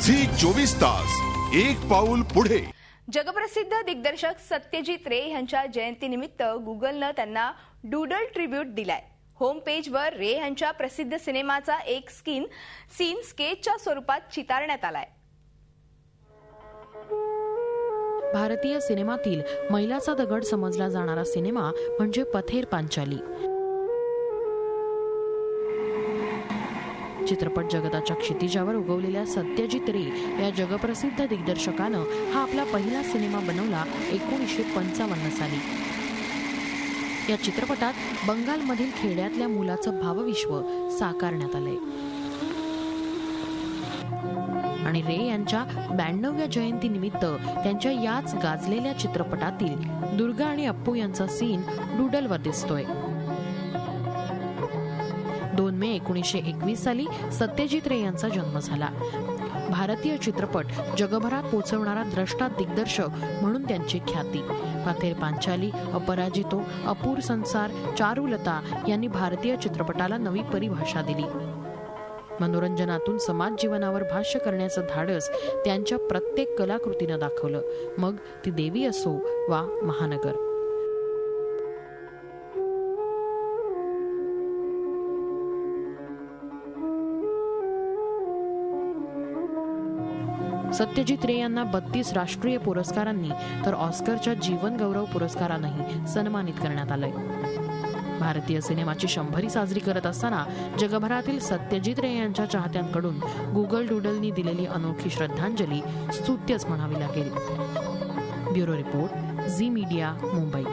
Zee 24 तास एक पाऊल पुढे. जगप्रसिद्ध दिग्दर्शक सत्यजित रे यांच्या जयंतीनिमित्त गुगलनं त्यांना डूडल ट्रिब्यूट दिलाय. होम पेजवर रे यांच्या प्रसिद्ध सिनेमाचा एक सीन स्केचच्या स्वरूपात चितारण्यात आलाय. भारतीय सिनेमातील मैलाचा दगड समजला जाणारा सिनेमा म्हणजे पथेर पांचाली. चित्रपट जगताच्या क्षितिजावर उगवलेल्या सत्यजित रे या जगप्रसिद्ध दिग्दर्शकानं हा आपला पहिला सिनेमा बनवला 1955 साली. या चित्रपटात बंगालमधील खेड्यातल्या मुलाचं भावविश्व साकारण्यात आलंय आणि रे यांच्या 92व्या जयंतीनिमित्त त्यांच्या याच गाजलेल्या चित्रपटातील दुर्गा आणि अप्पू यांचा सीन डूडलवर दिसतोय. 2 मे 1921 साली सत्यजित रे यांचा जन्म झाला. भारतीय चित्रपट जगभरात पोहोचवणारा द्रष्टा दिग्दर्शक म्हणून त्यांची ख्याती. पथेर पांचाली, अपराजितो, अपूर संसार, चारुलता यांनी भारतीय चित्रपटाला नवी परिभाषा दिली. मनोरंजनातून समाज जीवनावर भाष्य करण्याचं धाडस त्यांच्या प्रत्येक कलाकृतीनं दाखवलं, मग ती देवी असो वा महानगर. सत्यजित रे यांना 32 राष्ट्रीय पुरस्कारांनी तर ऑस्करच्या जीवन गौरव पुरस्कारानंही सन्मानित करण्यात आलंय. भारतीय सिनेमाची 100री साजरी करत असताना जगभरातील सत्यजित रे यांच्या चाहत्यांकडून गुगल डूडलनी दिलेली अनोखी श्रद्धांजली स्तुत्यच म्हणावी लागेल. Bureau report, Zee media, Mumbai.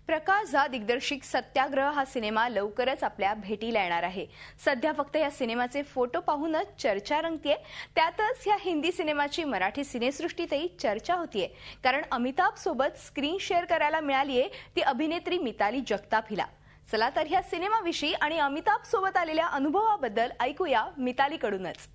Prakash Jha दिग्दर्शित सत्याग्रह हा सिनेमा लवकरच आपल्या भेटीला येणार आहे. सध्या फक्त या सिनेमाचे फोटो पाहूनच चर्चा रंगतीये. त्यातच या हिंदी सिनेमाची मराठी सिनेसृष्टीतही चर्चा होतीये, कारण अमिताभ सोबत स्क्रीन शेअर करायला मिळालीये ती अभिनेत्री मिताली जगताप हिला. चला तर ह्या सिनेमाविषयी आणि अमिताभ सोबत आलेल्या अनुभवाबद्दल ऐकूया मितालीकडूनच.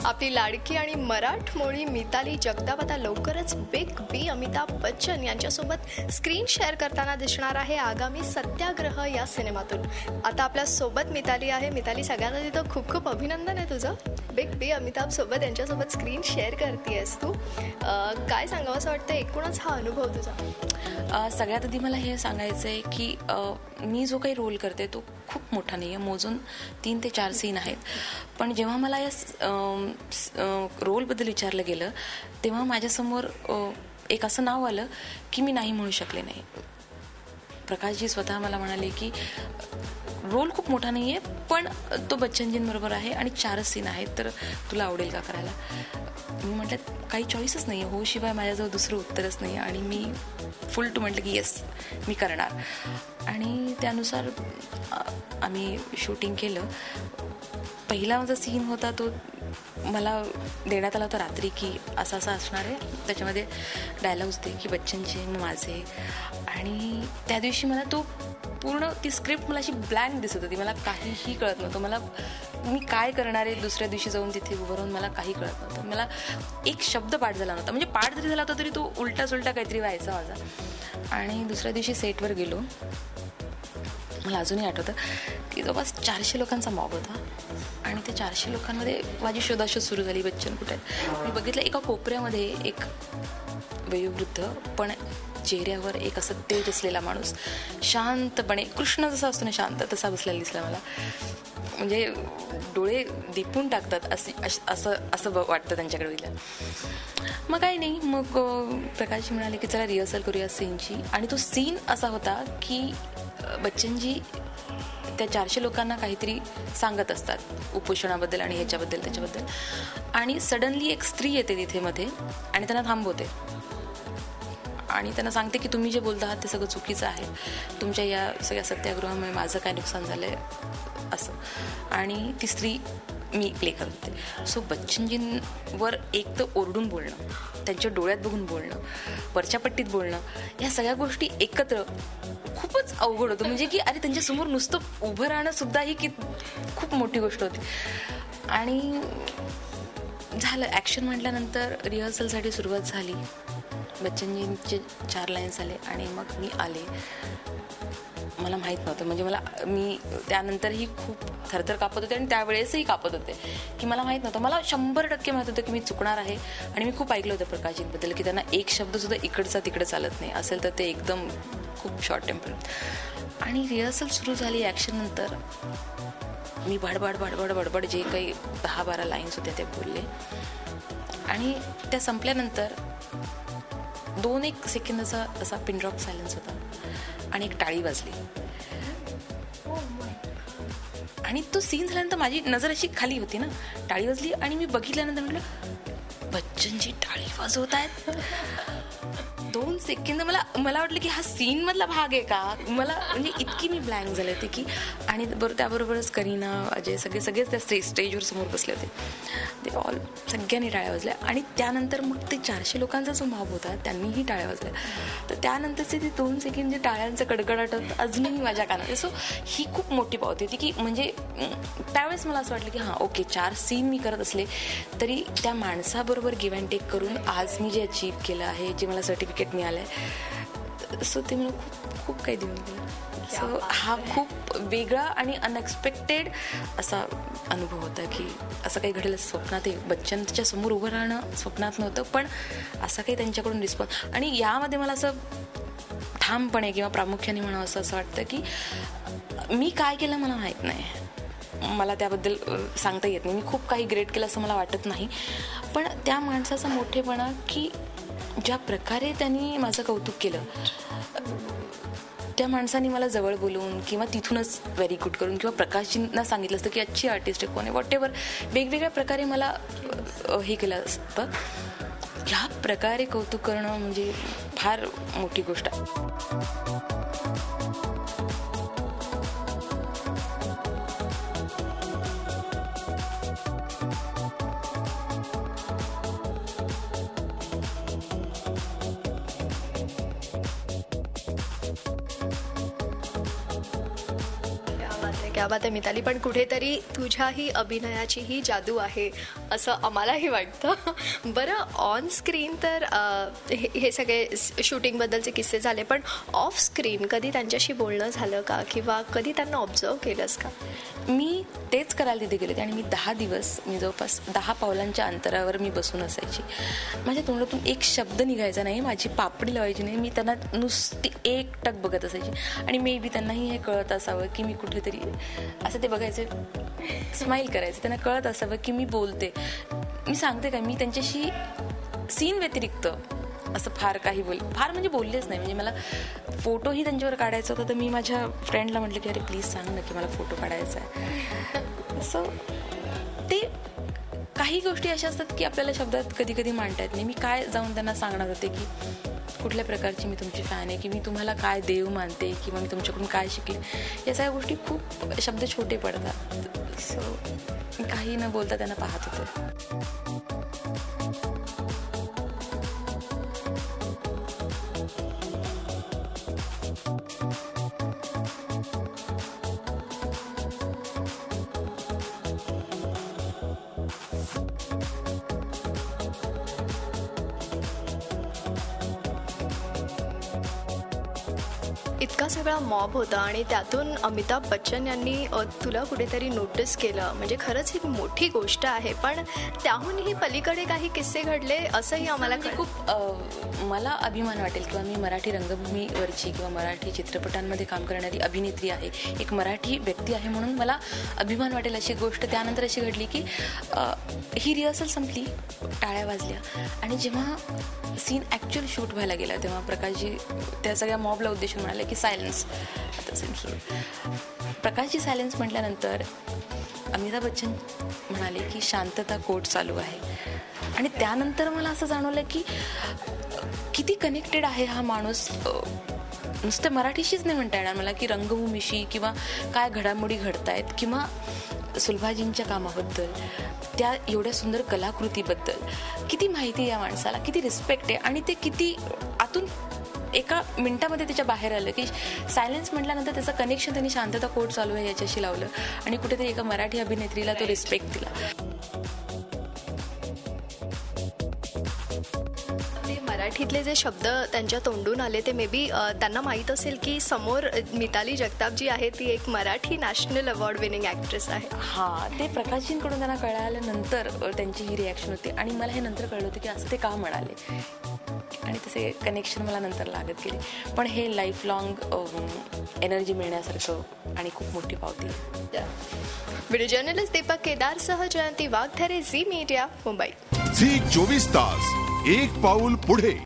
आपली लाडकी आणि मराठमोळी मिताली जगताप आता लवकरच बिग बी अमिताभ बच्चन यांच्यासोबत स्क्रीन शेअर करताना दिसणार आहे आगामी सत्याग्रह या सिनेमातून. आता आपल्या सोबत मिताली आहे. मिताली, सगळ्यांना तिथं खूप खूप अभिनंदन आहे तुझं. बिग बी अमिताभ सोबत यांच्यासोबत स्क्रीन शेअर करतेयस तू. काय सांगावं असं वाटतं एकूणच हा अनुभव तुझा? सगळ्यात आधी मला हे सांगायचं आहे की मी जो काही रोल करते तो खूप मोठा नाही आहे. मोजून 3 ते 4 सीन आहेत. पण जेव्हा मला या रोलबद्दल विचारलं गेलं तेव्हा माझ्यासमोर एक असं नाव आलं की मी नाही म्हणू शकले नाही. प्रकाशजी स्वतः मला म्हणाले की रोल खूप मोठा नाही आहे, पण तो बच्चनजींबरोबर आहे आणि 4च सीन आहेत, तर तुला आवडेल का करायला? मी म्हटलं काही चॉईसच नाही आहे, हो शिवाय माझ्याजवळ दुसरं उत्तरच नाही. आणि मी फुल टू म्हटलं की येस मी करणार. आणि त्यानुसार आम्ही शूटिंग केलं. पहिला माझा सीन होता तो मला देण्यात आला होता रात्री की असं असणार आहे. त्याच्यामध्ये डायलॉग्स दे की बच्चनचे माझे. आणि त्या दिवशी मला तो पूर्ण ती स्क्रिप्ट मला अशी ब्लँक दिसत होती. मला काहीही कळत नव्हतं. मी काय करणार आहे दुसऱ्या दिवशी जाऊन तिथे उभं राहून मला काही कळत नव्हतं. मला एक शब्द पाठ झाला नव्हता. म्हणजे पाठ जरी झाला होता तरी तो उलटा सुलटा काहीतरी व्हायचा माझा. आणि दुसऱ्या दिवशी सेटवर गेलो. मला अजूनही आठवतं की जवळपास 400 लोकांचा मॉब होता आणि त्या 400 लोकांमध्ये माझी शोधाशोध सुरू झाली. बच्चन कुठे आहेत? मी बघितलं एका कोपऱ्यामध्ये एक वयोवृद्ध पण चेहऱ्यावर एक असं तेज असलेला माणूस शांतपणे, कृष्ण जसा असतो ना शांत, तसा बसलेला दिसला मला. म्हणजे डोळे दिपून टाकतात असं वाटतं त्यांच्याकडे बघितलं. मग काही नाही, मग प्रकाशजी म्हणाले की चला रिहर्सल करूया सीनची. आणि तो सीन असा होता की बच्चनजी त्या 400 लोकांना काहीतरी सांगत असतात उपोषणाबद्दल आणि ह्याच्याबद्दल त्याच्याबद्दल. आणि सडनली एक स्त्री येते तिथे मध्ये आणि त्यांना थांबवते आणि त्यांना सांगते की तुम्ही जे बोलता आहात ते सगळं चुकीचं आहे. तुमच्या या सगळ्या सत्याग्रहामुळे माझं काय नुकसान झालं आहे असं. आणि ती स्त्री मी प्ले करते. सो बच्चनजींवर एक तर ओरडून बोलणं, त्यांच्या डोळ्यात बघून बोलणं, वरच्या पट्टीत बोलणं, या सगळ्या गोष्टी एकत्र खूपच अवघड होतं. म्हणजे की अरे त्यांच्यासमोर नुसतं उभं राहणं सुद्धा ही की खूप मोठी गोष्ट होती. आणि झालं ॲक्शन म्हटल्यानंतर रिहर्सलसाठी सुरुवात झाली. बच्चनजींचे 4 लाईन्स आले आणि मग मी आले. मला माहीत नव्हतं, म्हणजे मी त्यानंतरही खूप थरथर कापत होते आणि त्यावेळेसही कापत होते की मला माहीत नव्हतं. मला 100% माहीत होतं की मी चुकणार आहे. आणि मी खूप ऐकलं होतं प्रकाशजींबद्दल की त्यांना एक शब्दसुद्धा इकडचा तिकडे चालत नाही, असेल तर ते एकदम खूप शॉर्ट टेम्पर. आणि रिहर्सल सुरू झाली ॲक्शननंतर. मी बडबड जे काही 10-12 लाईन्स होत्या ते बोलले आणि त्या संपल्यानंतर 2-1 सेकंदाचा असा पिनड्रॉप सायलेन्स होता आणि एक टाळी वाजली. आणि तो सीन झाल्यानंतर माझी नजर अशी खाली होती ना, टाळी वाजली आणि मी बघितल्यानंतर म्हटलं बच्चनजी टाळी वाजवत आहेत. 2 सेकंद मला वाटलं की हा सीन मधला भाग आहे का, मला म्हणजे इतकी मी ब्लँक झाले होते की. आणि त्याबरोबरच करीना, अजय सगळेच त्या स्टेजवर समोर बसले होते. ते सगळ्यांनी टाळ्या वाजल्या. आणि त्यानंतर मग ते 400 लोकांचा जो मॉब होता त्यांनीही टाळ्या वाजल्या. तर त्यानंतरचे ते 2 सेकंड जे टाळ्यांचं कडकडाट अजूनही माझ्या कानात. सो ही खूप मोठी पावती होती की म्हणजे त्यावेळेस मला असं वाटलं की हां ओके, 4 सीन मी करत असले तरी त्या माणसाबरोबर गिव्ह अँड टेक करून आज मी जे अचीव्ह केलं आहे, जे मला सर्टिफिकेट मिळालंय, सो ते मला खूप काही देऊन गेलं. सो हा खूप वेगळा आणि अनएक्सपेक्टेड असा अनुभव होता की असं काही घडेल स्वप्नात. बच्चनच्या समोर उभं राहणं स्वप्नात नव्हतं, पण असा काही त्यांच्याकडून रिस्पॉन्स. आणि यामध्ये मला असं ठामपणे किंवा प्रामुख्याने म्हणावं असं वाटतं की मी काय केलं मला माहीत नाही, मला त्याबद्दल सांगता येत नाही. मी खूप काही ग्रेट केलं असं मला वाटत नाही, पण त्या माणसाचा मोठेपणा की ज्या प्रकारे त्यांनी माझं कौतुक केलं, त्या माणसाने मला जवळ बोलवून किंवा तिथूनच व्हेरी गुड करून किंवा प्रकाशजींना सांगितलं असतं की अच्छी आर्टिस्ट आहे, कोण आहे, व्हॉटेवर वेगवेगळ्या प्रकारे मला हे केलं असतं. ह्या प्रकारे कौतुक करणं म्हणजे फार मोठी गोष्ट आहे. क्या बात आहे मिताली. पण कुठेतरी तुझ्याही अभिनयाची ही जादू आहे असं आम्हालाही वाटतं. बरं, ऑन स्क्रीन तर हे सगळे शूटिंगबद्दलचे किस्से झाले, पण ऑफ स्क्रीन कधी त्यांच्याशी बोलणं झालं का, किंवा कधी त्यांना ऑब्झर्व केलंस का? मी तेच करायला तिथे गेले आणि मी 10 दिवस मी जवळपास 10 पावलांच्या अंतरावर मी बसून असायची. माझ्या तोंडातून एक शब्द निघायचा नाही, माझी पापडी लावायची नाही. मी त्यांना नुसती एकटक बघत असायची. आणि मे बी त्यांनाही हे कळत असावं की मी कुठेतरी असं ते बघायचे, स्माईल करायचे, त्यांना कळत असावं की मी बोलते. मी सांगते का, मी त्यांच्याशी सीन व्यतिरिक्त असं फार म्हणजे बोललेच नाही. म्हणजे मला फोटोही त्यांच्यावर काढायचा होता, तर मी माझ्या फ्रेंडला म्हटलं की अरे प्लीज सांग ना की मला फोटो काढायचा आहे. असं ते काही गोष्टी अशा असतात की आपल्याला शब्दात कधी कधी मांडता येत नाही. मी काय जाऊन त्यांना सांगणार होते की कुठल्या प्रकारची मी तुमची फॅन आहे, की मी तुम्हाला काय देव मानते किंवा मी तुमच्याकडून काय शिकले. या सगळ्या गोष्टी खूप शब्द छोटे पडतात. सो मी काही न बोलता त्यांना पाहत होते. इतका सगळा मॉब होता आणि त्यातून अमिताभ बच्चन यांनी तुला कुठेतरी नोटीस केलं, म्हणजे खरंच ही मोठी गोष्ट आहे. पण त्याहूनही पलीकडे काही किस्से घडले असंही आम्हाला खूप मला अभिमान वाटेल किंवा मी मराठी रंगभूमीवरची किंवा मराठी चित्रपटांमध्ये काम करणारी अभिनेत्री आहे, एक मराठी व्यक्ती आहे, म्हणून मला अभिमान वाटेल अशी गोष्ट त्यानंतर अशी घडली की ही रिहर्सल संपली, टाळ्या वाजल्या आणि जेव्हा सीन ॲक्च्युअल शूट व्हायला गेला तेव्हा प्रकाशजी त्या सगळ्या मॉबला उद्देशून म्हणाले की सायलेन्स. आता सीन सुरू. प्रकाशजी सायलेन्स म्हटल्यानंतर अमिताभ बच्चन म्हणाले की शांतता कोर्ट चालू आहे. आणि त्यानंतर मला असं जाणवलं की किती कनेक्टेड आहे हा माणूस. नुसतं मराठीशीच नाही म्हणता येणार मला की रंगभूमीशी किंवा काय घडामोडी घडतायत किंवा सुलभाजींच्या कामाबद्दल, त्या एवढ्या सुंदर कलाकृतीबद्दल किती माहिती आहे या माणसाला, किती रिस्पेक्ट आहे आणि ते किती आतून एका मिनिटामध्ये त्याच्या बाहेर आलं की सायलेन्स म्हटल्यानंतर त्याचं कनेक्शन त्यांनी शांतता कोर्ट चालू आहे याच्याशी लावलं आणि कुठेतरी एका मराठी अभिनेत्रीला तो रिस्पेक्ट दिला. मराठीतले जे शब्द त्यांच्या तोंडून आले ते मे बी त्यांना माहीत असेल की समोर मिताली जगताप जी आहे ती एक Marathi national award winning actress आहे. हां, ते प्रकाशजींकडून त्यांना कळाल्यानंतर त्यांची ही रिॲक्शन होती आणि मला हे नंतर कळलं होतं की असं ते का म्हणाले आणि तसे कनेक्शन मला नंतर लागत गेले. पण हे लाईफ लाँग एनर्जी मिळण्यासारखं आणि खूप मोठी पावती. व्हिडिओ जर्नलिस्ट दीपक केदारसह जयंती वाघथरे, झी मीडिया, मुंबई. झी 24 तास एक पाऊल पुढे.